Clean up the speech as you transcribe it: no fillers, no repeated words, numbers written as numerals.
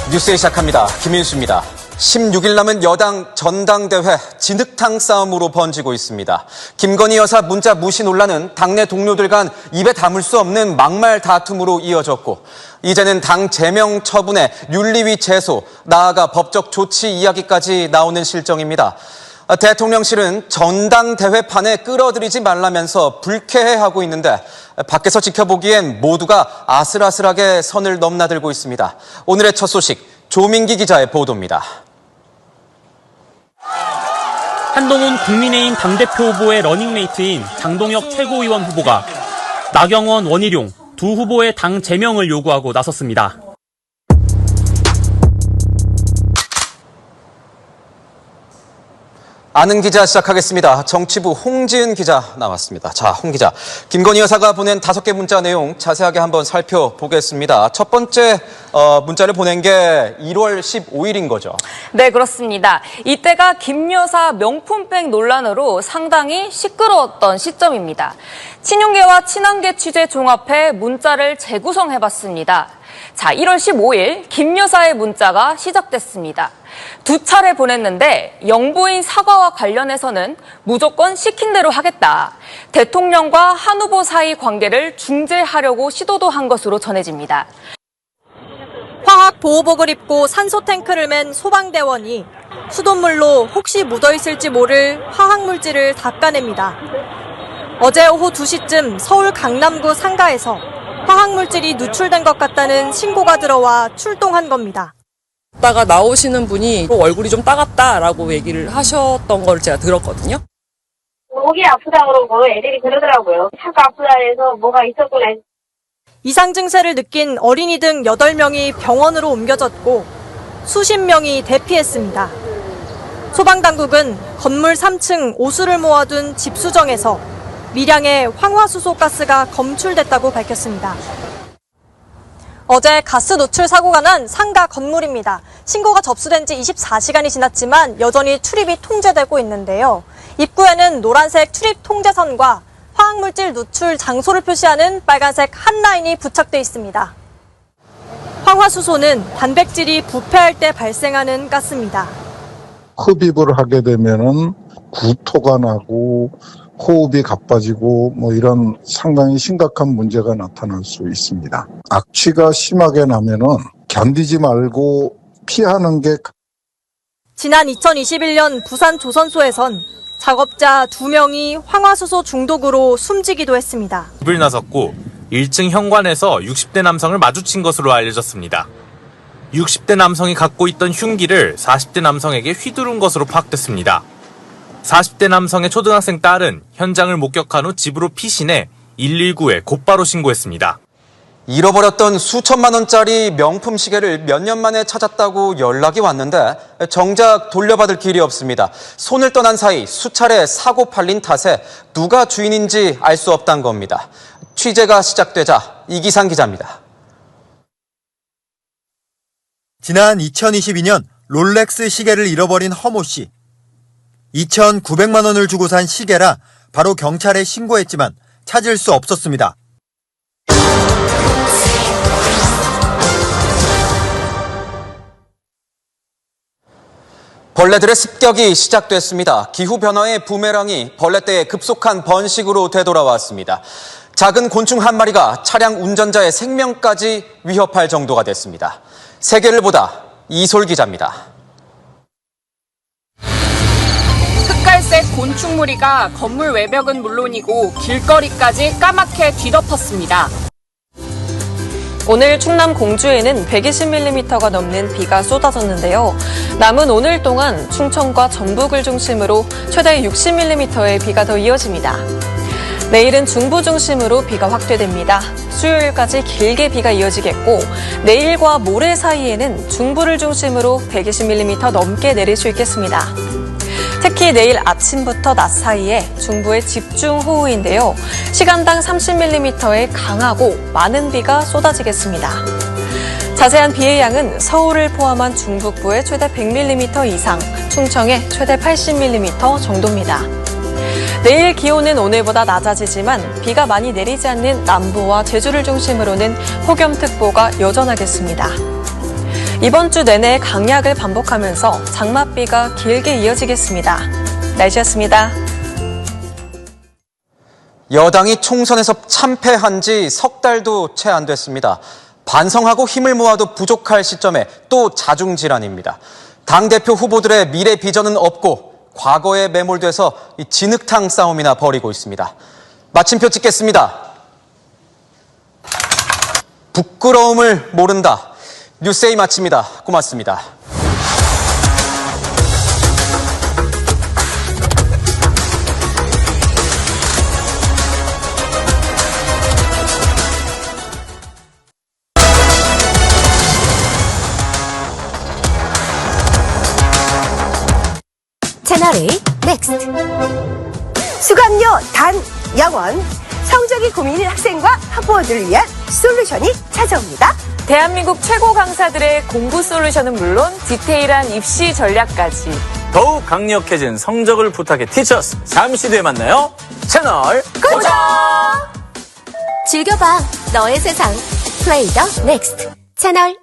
뉴스에 시작합니다. 김인수입니다. 16일 남은 여당 전당대회 진흙탕 싸움으로 번지고 있습니다. 김건희 여사 문자 무시 논란은 당내 동료들 간 입에 담을 수 없는 막말 다툼으로 이어졌고 이제는 당 제명 처분에 윤리위 제소, 나아가 법적 조치 이야기까지 나오는 실정입니다. 대통령실은 전당대회판에 끌어들이지 말라면서 불쾌해하고 있는데 밖에서 지켜보기엔 모두가 아슬아슬하게 선을 넘나들고 있습니다. 오늘의 첫 소식, 조민기 기자의 보도입니다. 한동훈 국민의힘 당대표 후보의 러닝메이트인 장동혁 최고위원 후보가 나경원, 원희룡 두 후보의 당 제명을 요구하고 나섰습니다. 아는 기자 시작하겠습니다. 정치부 홍지은 기자 나왔습니다. 자, 홍 기자. 김건희 여사가 보낸 5개 문자 내용 자세하게 한번 살펴보겠습니다. 첫 번째 문자를 보낸 게 1월 15일인 거죠? 네, 그렇습니다. 이때가 김 여사 명품백 논란으로 상당히 시끄러웠던 시점입니다. 친윤계와 친한계 취재 종합해 문자를 재구성해봤습니다. 자, 1월 15일 김 여사의 문자가 시작됐습니다. 2차례 보냈는데 영부인 사과와 관련해서는 무조건 시킨 대로 하겠다. 대통령과 한 후보 사이 관계를 중재하려고 시도도 한 것으로 전해집니다. 화학 보호복을 입고 산소 탱크를 맨 소방대원이 수돗물로 혹시 묻어있을지 모를 화학물질을 닦아냅니다. 어제 오후 2시쯤 서울 강남구 상가에서 화학물질이 누출된 것 같다는 신고가 들어와 출동한 겁니다. 다가 나오시는 분이 얼굴이 좀 따갑다라고 얘기를 하셨던 걸 제가 들었거든요. 목이 아프다 그러고 애들이 그러더라고요. 자꾸 아프다 해서 뭐가 있었구나. 이상 증세를 느낀 어린이 등 8명이 병원으로 옮겨졌고 수십 명이 대피했습니다. 소방당국은 건물 3층 오수를 모아둔 집수정에서 미량의 황화수소 가스가 검출됐다고 밝혔습니다. 어제 가스 노출 사고가 난 상가 건물입니다. 신고가 접수된 지 24시간이 지났지만 여전히 출입이 통제되고 있는데요. 입구에는 노란색 출입 통제선과 화학물질 누출 장소를 표시하는 빨간색 한 라인이 부착돼 있습니다. 황화수소는 단백질이 부패할 때 발생하는 가스입니다. 흡입을 하게 되면은 구토가 나고 호흡이 가빠지고 이런 상당히 심각한 문제가 나타날 수 있습니다. 악취가 심하게 나면은 견디지 말고 피하는 게. 지난 2021년 부산 조선소에선 작업자 2명이 황화수소 중독으로 숨지기도 했습니다. 집을 나섰고 1층 현관에서 60대 남성을 마주친 것으로 알려졌습니다. 60대 남성이 갖고 있던 흉기를 40대 남성에게 휘두른 것으로 파악됐습니다. 40대 남성의 초등학생 딸은 현장을 목격한 후 집으로 피신해 119에 곧바로 신고했습니다. 잃어버렸던 수천만 원짜리 명품 시계를 몇 년 만에 찾았다고 연락이 왔는데 정작 돌려받을 길이 없습니다. 손을 떠난 사이 수차례 사고 팔린 탓에 누가 주인인지 알 수 없다는 겁니다. 취재가 시작되자 이기상 기자입니다. 지난 2022년 롤렉스 시계를 잃어버린 허모 씨. 2,900만 원을 주고 산 시계라 바로 경찰에 신고했지만 찾을 수 없었습니다. 벌레들의 습격이 시작됐습니다. 기후변화의 부메랑이 벌레떼의 급속한 번식으로 되돌아왔습니다. 작은 곤충 한 마리가 차량 운전자의 생명까지 위협할 정도가 됐습니다. 세계를 보다 이솔 기자입니다. 흑갈색 곤충무리가 건물 외벽은 물론이고 길거리까지 까맣게 뒤덮었습니다. 오늘 충남 공주에는 120mm가 넘는 비가 쏟아졌는데요. 남은 오늘 동안 충청과 전북을 중심으로 최대 60mm의 비가 더 이어집니다. 내일은 중부 중심으로 비가 확대됩니다. 수요일까지 길게 비가 이어지겠고 내일과 모레 사이에는 중부를 중심으로 120mm 넘게 내릴 수 있겠습니다. 특히 내일 아침부터 낮 사이에 중부의 집중호우인데요. 시간당 30mm의 강하고 많은 비가 쏟아지겠습니다. 자세한 비의 양은 서울을 포함한 중북부에 최대 100mm 이상, 충청에 최대 80mm 정도입니다. 내일 기온은 오늘보다 낮아지지만 비가 많이 내리지 않는 남부와 제주를 중심으로는 폭염특보가 여전하겠습니다. 이번 주 내내 강약을 반복하면서 장맛비가 길게 이어지겠습니다. 날씨였습니다. 여당이 총선에서 참패한 지 석 달도 채 안 됐습니다. 반성하고 힘을 모아도 부족할 시점에 또 자중질환입니다. 당대표 후보들의 미래 비전은 없고 과거에 매몰돼서 진흙탕 싸움이나 벌이고 있습니다. 마침표 찍겠습니다. 부끄러움을 모른다. 뉴스에이 마칩니다. 고맙습니다. 채널A 넥스트. 수강료 단 0원. 성적이 고민인 학생과 학부모들을 위한 솔루션이 찾아옵니다. 대한민국 최고 강사들의 공부 솔루션은 물론 디테일한 입시 전략까지. 더욱 강력해진 성적을 부탁해 티처스. 잠시 뒤에 만나요. 채널 고정! 즐겨봐. 너의 세상. 플레이 더 넥스트. 채널A.